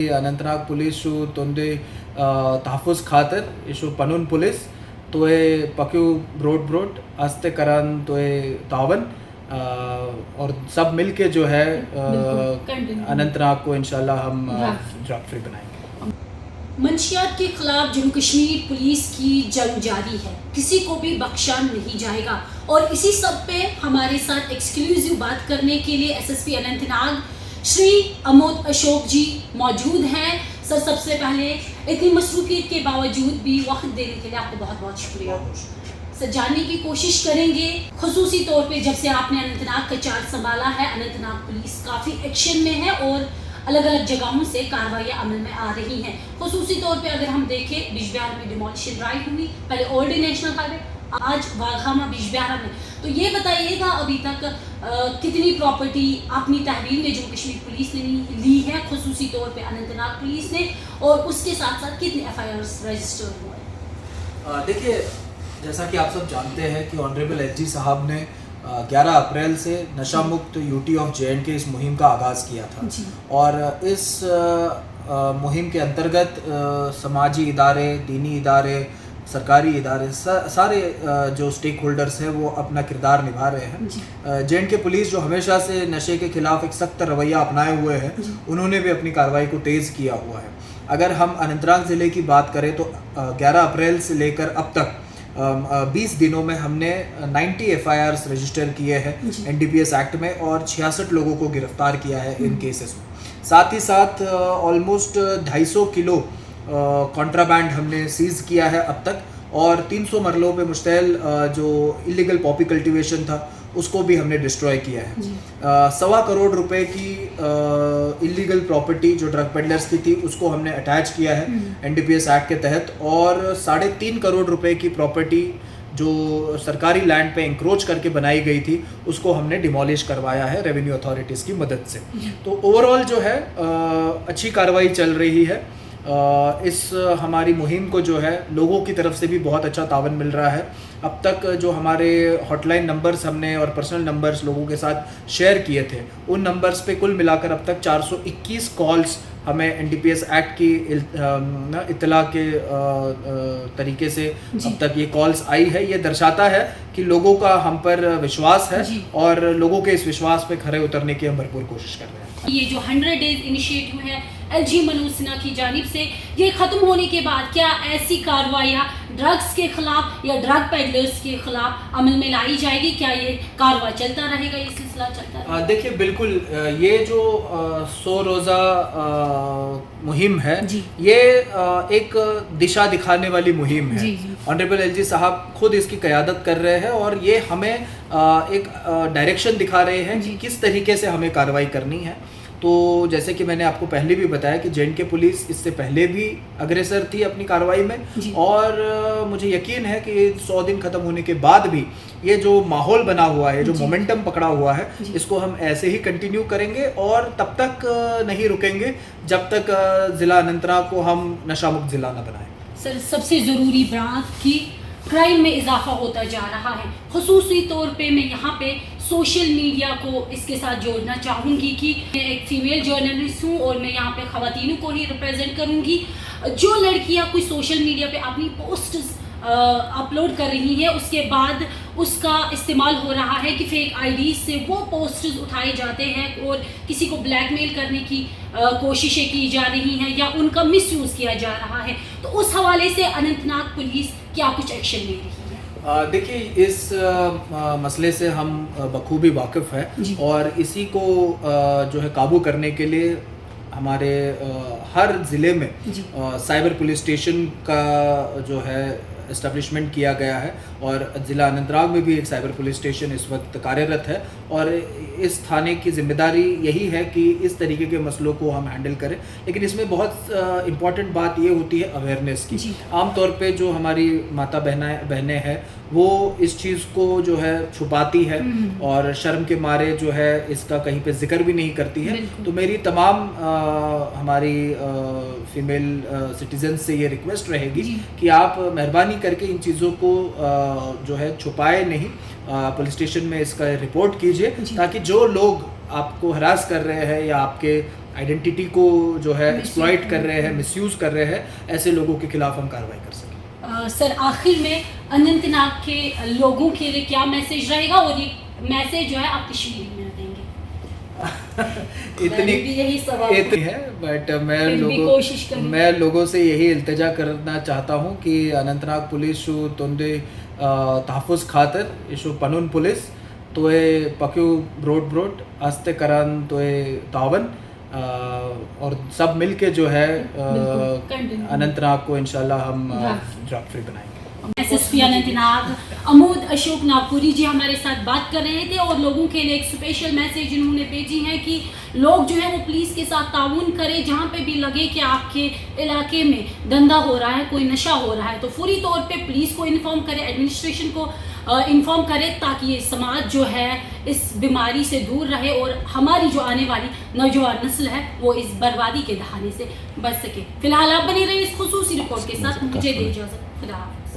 Anantnag police Tonde तहफ़ुज़ खातिर issue Panun police तोए पक्यू broad broad आस्ते करान तोए तावन और सब मिल के जो है अनंतनाग को इंशाल्लाह हम ड्रग फ्री बनाएंगे। मंशियात के खिलाफ जम्मू कश्मीर पुलिस की जंग जारी है, किसी को भी बख्शा नहीं जाएगा। और इसी सब पे हमारे साथ एक्सक्लूसिव बात करने के लिए एसएसपी अनंतनाग श्री अमोद अशोक जी मौजूद हैं। सर, सबसे पहले इतनी मसरूफियत के बावजूद भी वक्त देने के लिए आपको बहुत बहुत शुक्रिया। सर, जानने की कोशिश करेंगे खुसूसी तौर पे जब से आपने अनंतनाग का चार्ज संभाला है, अनंतनाग पुलिस काफ़ी एक्शन में है और अलग अलग जगहों से कार्रवाइयाँ अमल में आ रही हैं। खुसूसी तौर पे अगर हम देखें, बिजबिहार में डिमोलिशन ड्राइव हुई, पहले ओल्ड नेशनल हाईवे, आज वाघामा बिजबिहार में। तो ये बताइएगा अभी तक कितनी प्रॉपर्टी अपनी तहवील में जम्मू कश्मीर पुलिस ने ली है, खुसूसी तौर पे अनंतनाग पुलिस ने, और उसके साथ साथ कितने FIRs रजिस्टर हुए? देखिए, जैसा कि आप सब जानते हैं कि ऑनरेबल SG साहब ने 11 अप्रैल से नशा मुक्त UT ऑफ JNK इस मुहिम का आगाज़ किया था और इस मुहिम के अंतर्गत समाजी इदारे, दीनी इदारे, सरकारी इदारे, सारे जो स्टेक होल्डर्स हैं वो अपना किरदार निभा रहे हैं। JNK पुलिस जो हमेशा से नशे के खिलाफ एक सख्त रवैया अपनाए हुए हैं, उन्होंने भी अपनी कार्रवाई को तेज़ किया हुआ है। अगर हम अनंतनाग ज़िले की बात करें तो 11 अप्रैल से लेकर अब तक 20 दिनों में हमने 90 FIRs रजिस्टर किए हैं NDPS एक्ट में और 66 लोगों को गिरफ्तार किया है इन केसेस में। साथ ही साथ ऑलमोस्ट 250 किलो कॉन्ट्राबैंड हमने सीज किया है अब तक, और 300 मरलों पे मुश्तैल जो इलीगल पॉपी कल्टीवेशन था उसको भी हमने डिस्ट्रॉय किया है। 1.25 करोड़ रुपए की इलीगल प्रॉपर्टी जो ड्रग पेडलर्स की थी उसको हमने अटैच किया है NDPS एक्ट के तहत, और 3.5 करोड़ रुपए की प्रॉपर्टी जो सरकारी लैंड पे इंक्रोच करके बनाई गई थी उसको हमने डिमोलिश करवाया है रेवेन्यू अथॉरिटीज़ की मदद से। तो ओवरऑल जो है अच्छी कार्रवाई चल रही है। इस हमारी मुहिम को जो है लोगों की तरफ से भी बहुत अच्छा तावन मिल रहा है। अब तक जो हमारे हॉटलाइन नंबर्स हमने और पर्सनल नंबर्स लोगों के साथ शेयर किए थे, उन नंबर्स पे कुल मिलाकर अब तक 421 कॉल्स हमें NDPS एक्ट की इत्तला के तरीके से अब तक ये कॉल्स आई है। ये दर्शाता है कि लोगों का हम पर विश्वास है और लोगों के इस विश्वास पे खरे उतरने की हम भरपूर कोशिश कर रहे हैं। ये जो 100 डेज इनिशिएटिव है LG मनोज सिन्हा की जानिब से, ये ख़त्म होने के बाद क्या ऐसी कार्रवाइयाँ ड्रग्स के खिलाफ या ड्रग पेडलर्स के खिलाफ अमल में लाई जाएगी? क्या ये कार्रवाई चलता रहेगा, ये सिलसिला चलता रहेगा? देखिए, बिल्कुल, ये जो 100 रोज़ा मुहिम है, ये एक दिशा दिखाने वाली मुहिम है। ऑनरेबल LG साहब खुद इसकी क़यादत कर रहे हैं और ये हमें एक डायरेक्शन दिखा रहे हैं कि किस तरीके से हमें कार्रवाई करनी है। तो जैसे कि मैंने आपको पहले भी बताया कि JNK पुलिस इससे पहले भी अग्रेसर थी अपनी कार्रवाई में, और मुझे यकीन है कि 100 दिन ख़त्म होने के बाद भी ये जो माहौल बना हुआ है, जो मोमेंटम पकड़ा हुआ है, इसको हम ऐसे ही कंटिन्यू करेंगे और तब तक नहीं रुकेंगे जब तक ज़िला अनंतनाग को हम नशा मुक्त ज़िला न बनाएं। सर, सबसे ज़रूरी बात कि क्राइम में इजाफा होता जा रहा है। खुसूसी तौर पे मैं यहाँ पे सोशल मीडिया को इसके साथ जोड़ना चाहूँगी कि मैं एक फ़ीमेल जर्नलिस्ट हूँ और मैं यहाँ पे ख़वातीनों को ही रिप्रेजेंट करूँगी। जो लड़कियाँ कोई सोशल मीडिया पे अपनी पोस्ट अपलोड कर रही हैं, उसके बाद उसका इस्तेमाल हो रहा है कि फेक IDs से वो पोस्टर्स उठाए जाते हैं और किसी को ब्लैकमेल करने की कोशिशें की जा रही हैं या उनका मिसयूज़ किया जा रहा है। तो उस हवाले से अनंतनाग पुलिस क्या कुछ एक्शन ले रही है? देखिए, इस मसले से हम बखूबी वाकिफ़ हैं और इसी को जो है काबू करने के लिए हमारे हर ज़िले में साइबर पुलिस स्टेशन का जो है इस्टेब्लिशमेंट किया गया है और ज़िला अनंतनाग में भी एक साइबर पुलिस स्टेशन इस वक्त कार्यरत है। और इस थाने की जिम्मेदारी यही है कि इस तरीके के मसलों को हम हैंडल करें, लेकिन इसमें बहुत इम्पॉर्टेंट बात ये होती है अवेयरनेस की। आम तौर पे जो हमारी माता बहनें हैं वो इस चीज़ को जो है छुपाती है और शर्म के मारे जो है इसका कहीं पे जिक्र भी नहीं करती है। तो मेरी तमाम हमारी फीमेल सिटीजन्स से ये रिक्वेस्ट रहेगी कि आप मेहरबानी करके इन चीज़ों को जो है छुपाए नहीं, पुलिस स्टेशन में इसका रिपोर्ट कीजिए ताकि जो लोग आपको हरास कर रहे हैं या आपके आइडेंटिटी को जो है Misuse एक्सप्लॉइट कर कर रहे हैं, मिसयूज़ कर रहे हैं, ऐसे लोगों के खिलाफ हम कार्रवाई कर सकें। सर आखिर में अनंतनाग के लोगों के लिए क्या मैसेज रहेगा, और ये मैसेज जो है आप कश्मीरी में देंगे? इतनी भी यही सवाल है, बट कोशिश करूंगी। मैं लोगों से यही इल्तिजा करना चाहता हूँ कि अनंतनाग पुलिस शो तुंदे तहफ़ुज़ खातर इशु पनुन पुलिस तो पक्यू ब्रोड आस्ते करन तो तावन और सब मिल के जो है अनंतनाग को इंशाल्लाह हम ड्रग फ्री बनाएंगे। SSP अनंतनाग अमोद अशोक नागपुरी जी हमारे साथ बात कर रहे थे, और लोगों के लिए एक स्पेशल मैसेज इन्होंने भेजी है कि लोग जो है वो पुलिस के साथ ताउन करें। जहाँ पे भी लगे कि आपके इलाके में धंधा हो रहा है, कोई नशा हो रहा है, तो फौरी तौर पे पुलिस को इन्फॉर्म करें, एडमिनिस्ट्रेशन को इन्फॉर्म करें, ताकि ये समाज जो है इस बीमारी से दूर रहे और हमारी जो आने वाली नौजवान नस्ल है वो इस बर्बादी के दहाने से बच सके। फिलहाल आप बने रहिए इस खुसूसी रिपोर्ट के साथ। मुझे दे इजाज़त। खुदा हाफ़िज़।